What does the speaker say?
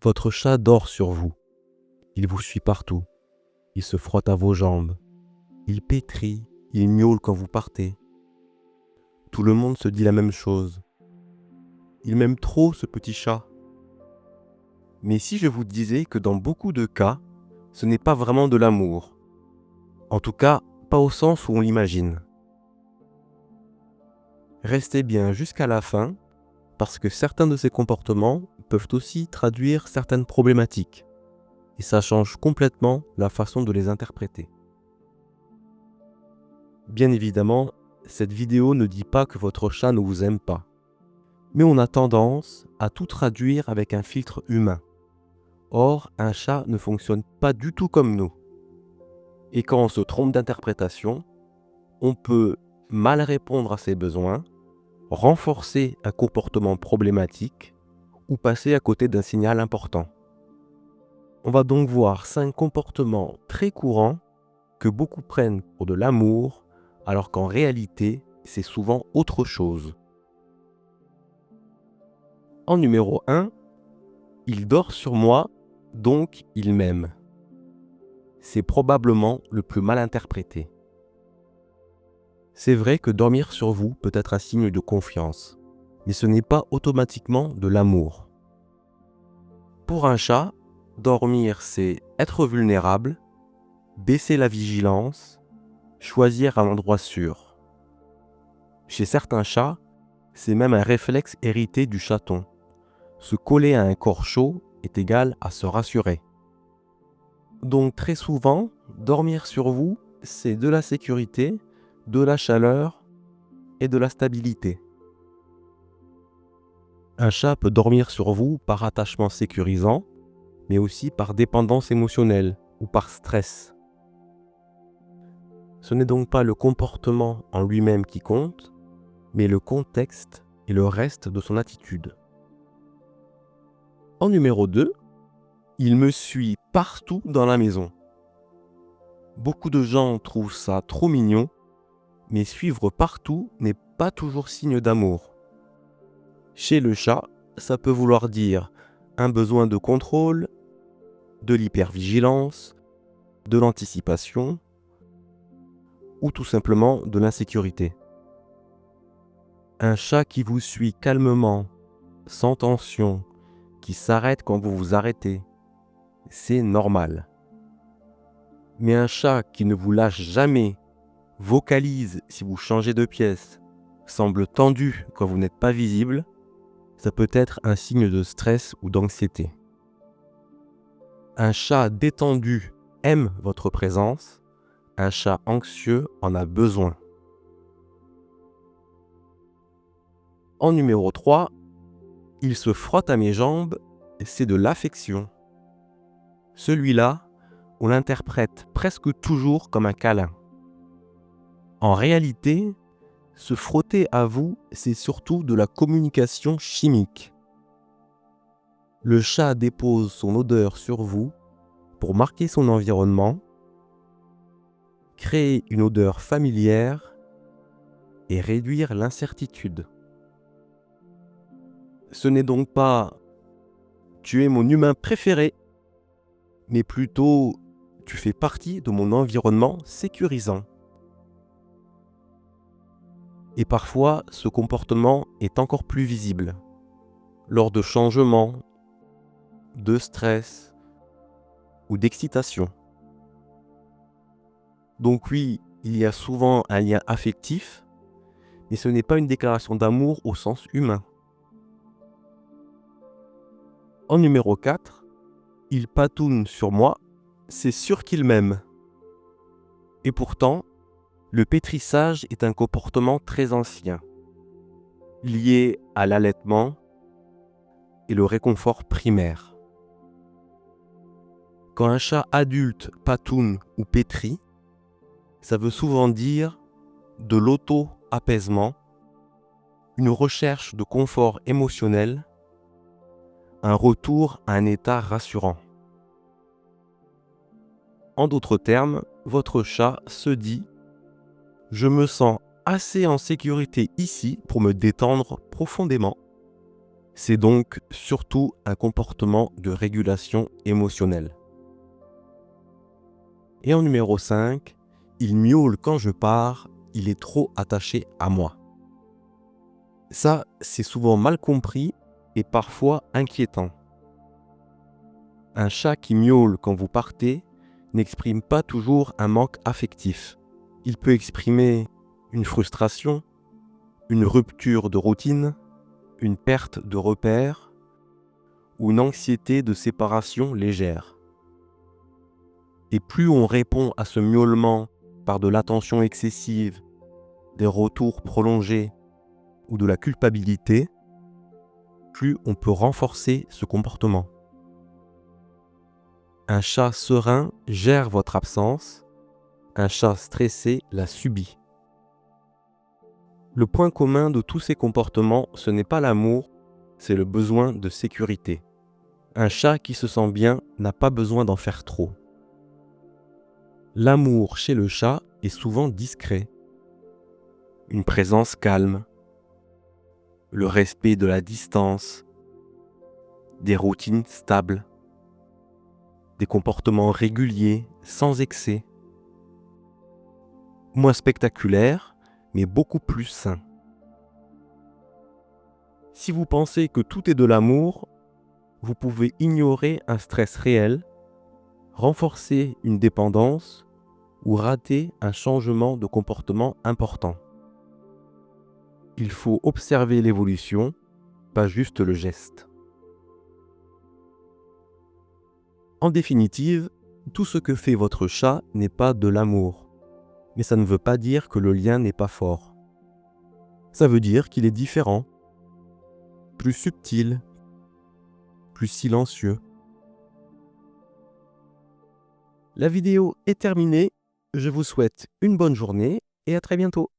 Votre chat dort sur vous. Il vous suit partout. Il se frotte à vos jambes. Il pétrit, il miaule quand vous partez. Tout le monde se dit la même chose. Il m'aime trop, ce petit chat. Mais si je vous disais que dans beaucoup de cas, ce n'est pas vraiment de l'amour. En tout cas, pas au sens où on l'imagine. Restez bien jusqu'à la fin, parce que certains de ces comportements peuvent aussi traduire certaines problématiques. Et ça change complètement la façon de les interpréter. Bien évidemment, cette vidéo ne dit pas que votre chat ne vous aime pas. Mais on a tendance à tout traduire avec un filtre humain. Or, un chat ne fonctionne pas du tout comme nous. Et quand on se trompe d'interprétation, on peut mal répondre à ses besoins, renforcer un comportement problématique ou passer à côté d'un signal important. On va donc voir 5 comportements très courants que beaucoup prennent pour de l'amour, alors qu'en réalité, c'est souvent autre chose. En numéro 1, il dort sur moi, donc il m'aime. C'est probablement le plus mal interprété. C'est vrai que dormir sur vous peut être un signe de confiance, mais ce n'est pas automatiquement de l'amour. Pour un chat, dormir, c'est être vulnérable, baisser la vigilance, choisir un endroit sûr. Chez certains chats, c'est même un réflexe hérité du chaton. Se coller à un corps chaud est égal à se rassurer. Donc très souvent, dormir sur vous, c'est de la sécurité, de la chaleur et de la stabilité. Un chat peut dormir sur vous par attachement sécurisant, mais aussi par dépendance émotionnelle ou par stress. Ce n'est donc pas le comportement en lui-même qui compte, mais le contexte et le reste de son attitude. En numéro 2, il me suit partout dans la maison. Beaucoup de gens trouvent ça trop mignon, mais suivre partout n'est pas toujours signe d'amour. Chez le chat, ça peut vouloir dire un besoin de contrôle, de l'hypervigilance, de l'anticipation ou tout simplement de l'insécurité. Un chat qui vous suit calmement, sans tension, qui s'arrête quand vous vous arrêtez, c'est normal. Mais un chat qui ne vous lâche jamais, vocalise si vous changez de pièce, semble tendu quand vous n'êtes pas visible, ça peut être un signe de stress ou d'anxiété. Un chat détendu aime votre présence, un chat anxieux en a besoin. En numéro 3, il se frotte à mes jambes, c'est de l'affection. Celui-là, on l'interprète presque toujours comme un câlin. En réalité, se frotter à vous, c'est surtout de la communication chimique. Le chat dépose son odeur sur vous pour marquer son environnement, créer une odeur familière et réduire l'incertitude. Ce n'est donc pas « tu es mon humain préféré », mais plutôt « tu fais partie de mon environnement sécurisant ». Et parfois, ce comportement est encore plus visible lors de changements, de stress ou d'excitation. Donc oui, il y a souvent un lien affectif, mais ce n'est pas une déclaration d'amour au sens humain. En numéro 4, il patoune sur moi, c'est sûr qu'il m'aime. Et pourtant, le pétrissage est un comportement très ancien, lié à l'allaitement et le réconfort primaire. Quand un chat adulte patoune ou pétrit, ça veut souvent dire de l'auto-apaisement, une recherche de confort émotionnel, un retour à un état rassurant. En d'autres termes, votre chat se dit « Je me sens assez en sécurité ici pour me détendre profondément. C'est donc surtout un comportement de régulation émotionnelle. Et en numéro 5, il miaule quand je pars, il est trop attaché à moi. Ça, c'est souvent mal compris et parfois inquiétant. Un chat qui miaule quand vous partez n'exprime pas toujours un manque affectif. Il peut exprimer une frustration, une rupture de routine, une perte de repère ou une anxiété de séparation légère. Et plus on répond à ce miaulement par de l'attention excessive, des retours prolongés ou de la culpabilité, plus on peut renforcer ce comportement. Un chat serein gère votre absence, un chat stressé la subit. Le point commun de tous ces comportements, ce n'est pas l'amour, c'est le besoin de sécurité. Un chat qui se sent bien n'a pas besoin d'en faire trop. L'amour chez le chat est souvent discret. Une présence calme, le respect de la distance, des routines stables, des comportements réguliers, sans excès. Moins spectaculaires, mais beaucoup plus sains. Si vous pensez que tout est de l'amour, vous pouvez ignorer un stress réel, renforcer une dépendance ou rater un changement de comportement important. Il faut observer l'évolution, pas juste le geste. En définitive, tout ce que fait votre chat n'est pas de l'amour, mais ça ne veut pas dire que le lien n'est pas fort. Ça veut dire qu'il est différent, plus subtil, plus silencieux. La vidéo est terminée, je vous souhaite une bonne journée et à très bientôt.